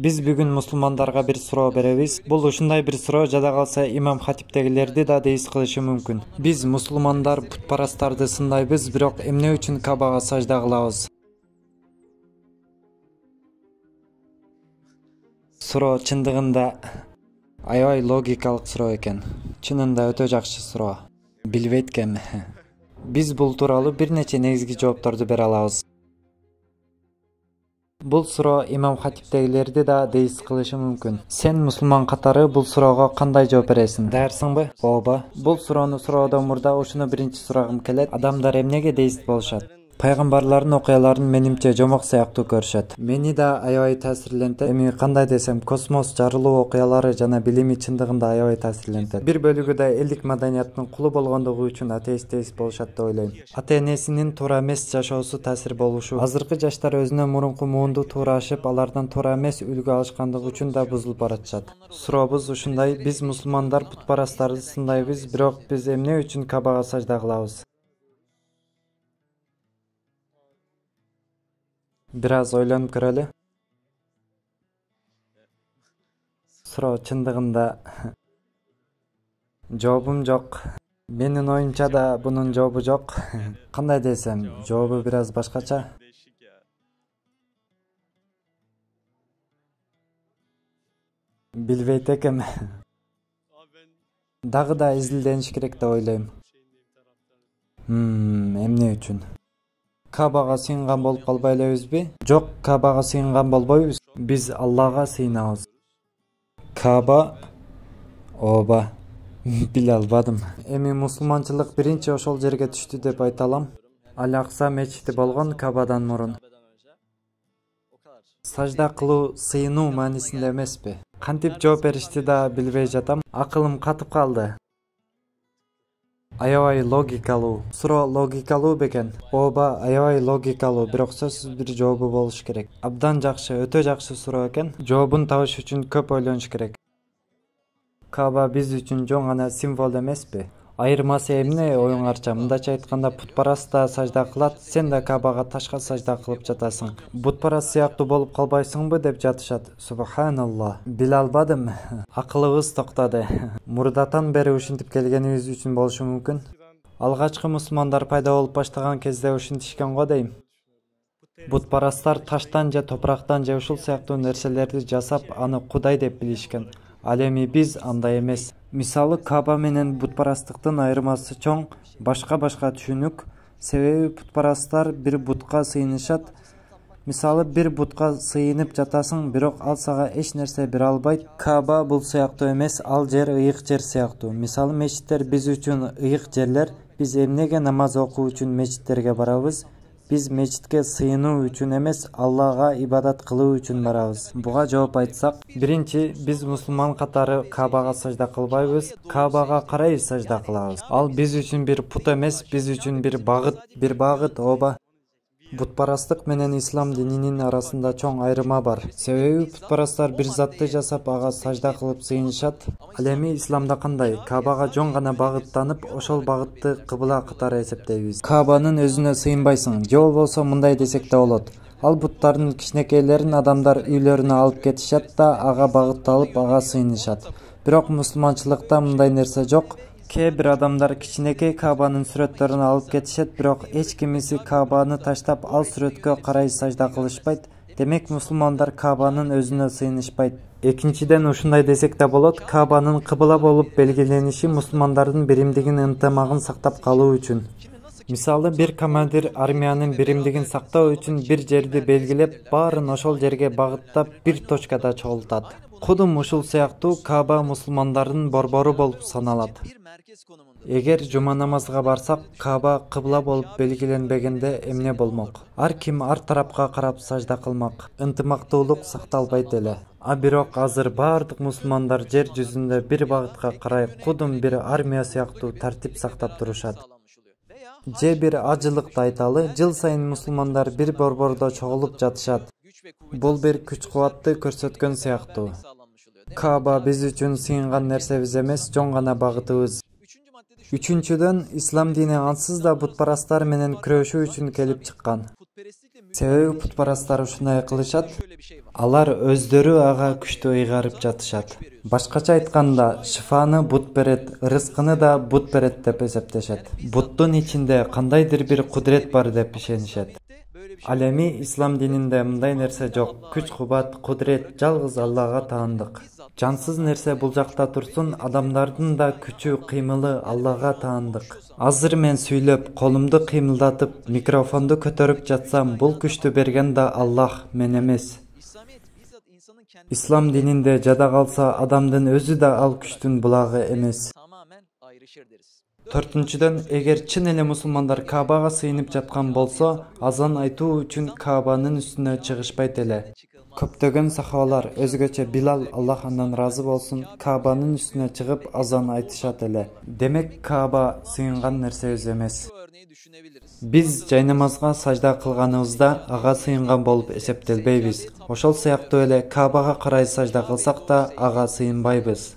Биз бүгүн мусулмандарга bir суроо беребиз. Бул ушундай bir суроо жада калса имам хатиптегилерди да дейис кылышы мүмкүн. Биз мусулмандар путпарастарды сындайбыз, бирок эмне үчүн Кабага сажда кылабыз? Суроо чындыгында аябай логикалык суроо экен. Чынында өтө жакшы суроо. Билбейт экем. Биз бул тууралуу бир нече негизги жоопторду бере алабыз. Бул суроо имам хатиптегилерди да дейис кылышы мүмкүн. Сен мусулман катары бул суроого кандай жооп бересиң? Даярсыңбы? Ооба. Бул суроону суроодон мурда ушуну биринчи сурагым келет. Адамдар эмнеге деист болушат? Пайгамбарлардын окуяларын менимче жомок сыяктуу көрүшөт. Мени да аябай таасирлентет. Эми кандай десем, космос жарылуу окуялары жана билими чындыгында аябай таасирлентет. Бир бөлүгү да элдик маданиятынын кулу болгондугу үчүн атеист болушат деп ойлойм. Ата-энесинин туура эмес жашоосу таасир болушу. Азыркы жаштар өзүнө мурунку муунду туура ашып, алардан туура эмес үлгү алышкандыгы үчүн да бузулуп баратышат. Сурообуз ушундай: биз мусулмандар путпарастарды сындайбыз, бирок биз эмне үчүн Кабага сажда кылабыз? Бир аз ойлонуп көрөлү. Суроо чындыгында жообум жок. Менин оюмча да бунун жообу жок. Кандай десем, жообу бир аз башкача. Билбейт экем. Дагы да изилдениш керек деп ойлойм. Эмне үчүн? Кабага сыйынган болуп калбай элебизби? Жок, Кабага сыйынган болбойбуз. Биз Аллага сыйынабыз. Каба? Ооба. Биле албадым. Эми мусулманчылык биринчи ошол жерге түштү деп айта алам. Ал-Акса мечити болгон Кабадан мурун. Сажда кылуу сыйынуу маанисинде эмеспи? Кантип жооп беришти да билбей жатам. Акылым катып калды. Аябай логикалуу. Суроо логикалуу бекен? Ооба, аябай логикалуу, бирок сөзсүз бир жообу болуш керек. Абдан жакшы, өтө жакшы суроо экен. Жообун табыш үчүн көп ойлонуш керек. Каба биз үчүн жөн гана символ эмеспи? Айырмасы эмне оюңарча? Мындайча айтканда, путпараст да сажда кылат, сен да Кабага ташка сажда кылып жатасың. Бутпараст сыяктуу болуп калбайсыңбы деп жатышат. Субханалла. Биле албадым. Акылыбыз токтоду. Мурдатан бери ушинтип келгенибиз үчүн болушу мүмкүн. Алгачкы мусулмандар пайда болуп баштаган кезде ушинтишкен го дейм. Бутпарасттар таштан же топурактан же ушул сыяктуу нерселерди жасап, аны Кудай деп билишкен. Ал эми биз андай эмес. Мисалы, Каба менен бутпарасттыктын айырмасы чоң, башка түшүнүк. Себеби путпарасттар бир бутка сыйынышат. Мисалы, бир бутка сыйынып жатасың, бирок ал сага эч нерсе бере албайт. Каба бул сыяктуу эмес, ал жер ыйык жер сыяктуу. Мисалы, мечиттер биз үчүн ыйык жерлер. Биз эмнеге намаз окуу үчүн мечиттерге барабыз? Биз мечитке сыйынуу үчүн эмес, Аллага ибадат кылуу үчүн барабыз. Буга жооп айтсак, биринчи, биз мусулман катары Кабага сажда кылбайбыз, Кабага карай сажда кылабыз. Ал биз үчүн бир пут эмес, биз үчүн бир багыт, ооба. Бутпарасттык менен ислам дининин арасында чоң айырма бар. Себеби путпарасттар бир затты жасап, ага сажда кылып сыйынышат. Ал эми исламда кандай? Кабага жөн гана багыттанып, ошол багытты кыбла катары эсептейбиз. Кабанын өзүнө сыйынбайсың, же болбосо мындай десек да болот. Ал буттардын кичинекейлерин адамдар үйлөрүнө алып кетишет да, ага багытталып, ага сыйынышат. Бирок мусулманчылыкта мындай нерсе жок. Кээ бир адамдар кичинекей Кабанын сүрөттөрүн алып кетишет, бирок эч кимиси Кабаны таштап ал сүрөткө карай сажда кылышпайт. Демек мусулмандар Кабанын өзүнө сыйынышпайт. Экинчиден, ушундай десек да болот, Кабанын кыбла болуп белгилениши мусулмандардын биримдигин, ынтымагын сактап калуу үчүн. Мисалы, бир командир армиянын биримдигин сактоо үчүн бир жерди белгилеп, баарын ошол жерге багыттап, бир точкада чогултат. Кудум ушул сыяктуу Каба мусулмандардын борбору болуп саналат. Эгер жума намазга барсак, Каба кыбла болуп белгиленбегенде эмне болмок? Ар ким ар тарапка карап сажда кылмак. Ынтымактуулук сакталбайт эле. А бирок азыр баардык мусулмандар жер жүзүндө бир багытка карай кудум бир армия сыяктуу тартип сактап турушат. Же бир ажылыкты айталы, жыл сайын мусулмандар бир борбордо чогулуп жатышат. Бул бир күч-кубатты көрсөткөн сыяктуу. Каба биз үчүн сыйынган нерсебиз эмес, жөн гана багытыбыз. Үчүнчүдөн, ислам дини ансыз да бутпарасттар менен күрөшүү үчүн келип чыккан. Себеби путпарастар ушундай кылышат. Алар өздөрү ага күчтүү ыйгарып жатышат. Башкача айтканда, шифаны бут берет, рызкыны да бут берет деп эсептешет. Буттун ичинде кандайдыр бир кудрет бар деп ишенишет. Ал эми ислам дининде мындай нерсе жок. Күч, кубат, кудрет жалгыз Аллага таандык. Жансыз нерсе бул жакта турсун, адамдардын да күчү, кыймылы Аллага таандык. Азыр мен сүйлөп, колумду кыймылдатып, микрофонду көтөрүп жатсам, бул күчтү берген да Аллах, мен эмес. İslam dininde jada kalsa adamdın özü de al күчтүн buлагы эмес. Төртүнчүдөн, эгер чын эле мусулмандар Каабага сыйынып жаткан болсо, азан айтуу үчүн Каабанын үстүнө чыгышпайт эле. Көптөгөн сахабалар, өзгөчө Билал, Аллах андан ыраазы болсун, Каабанын үстүнө чыгып азан айтышат эле. Демек Кааба сыйынган нерсе өз эмес. Биз жай намазга сажда кылганыбызда ага сыйынган болуп эсептелбейбиз. Ошол сыяктуу эле Каабага карай сажда кылсак да ага сыйынбайбыз.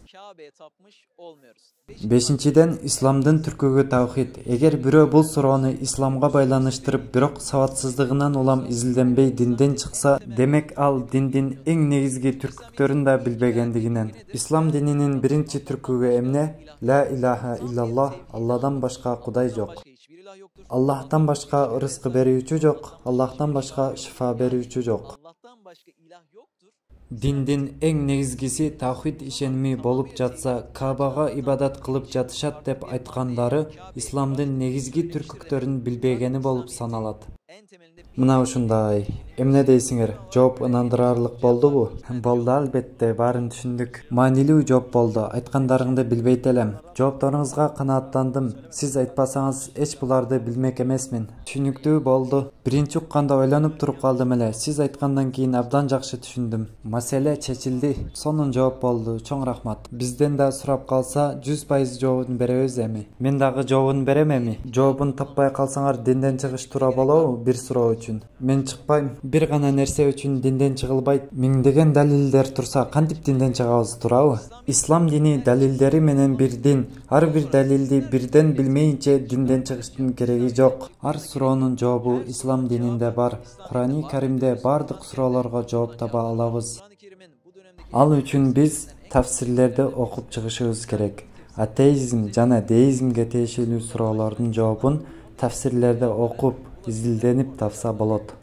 Бешинчиден, исламдын түркүгү таухид. Эгер бирөө бул суроону исламга байланыштырып, бирок сабатсыздыгынан улам изилденбей динден чыкса, демек ал диндин эң негизги түркүктөрүн да билбегендигинен. Ислам дининин биринчи түркүгү эмне? Ла илаха иллаллах, Алладан башка кудай жок. Аллахтан башка рызкы берүүчү жок, Аллахтан башка шифа берүүчү жок. Диндин эң негизгиси таухид ишеними болуп жатса, Каабага ибадат кылып жатышат деп айткандары исламдын негизги түркүктөрүн билбегени болуп саналат. Мына ушундай. Эмне дейсиңер? Жооп ынандырарлык болдубу? Болду, албетте, баарын түшүндүк. Маанилүү жооп болду. Айткандарыңды билбейт элем. Жоопторуңузга канааттандым. Сиз айтпасаңыз эч буларды билмек эмесмин. Түшүнүктүү болду. Биринчи укканда ойлонуп туруп калдым эле. Сиз айткандан кийин абдан жакшы түшүндүм. Маселе чечилди. Сонун жооп болду. Чоң рахмат. Бизден да сурап калса, 100% жообун беребиз эми. Мен дагы жообун берем эми. Жообун таппай калсаңар динден чыгыш туура болобу? Бир суроо үчүн. Мен чыкпайм. Бир гана нерсе үчүн динден чыгылбайт. Миңдеген далилдер турса, кантип динден чыгабыз, туурабы? Ислам дини далилдери менен бир дин. Ар бир далилди бирден билмейинче динден чыгыштын кереги жок. Ар суроонун жообу ислам дининде бар. Курани Каримде бардык суроолорго жооп таба алабыз. Ал үчүн биз тафсирлерди окуп чыгышыбыз керек. Атеизм жана деизмге тиешелүү суроолордун жообун тафсирлерде окуп, изилденип тапса болот.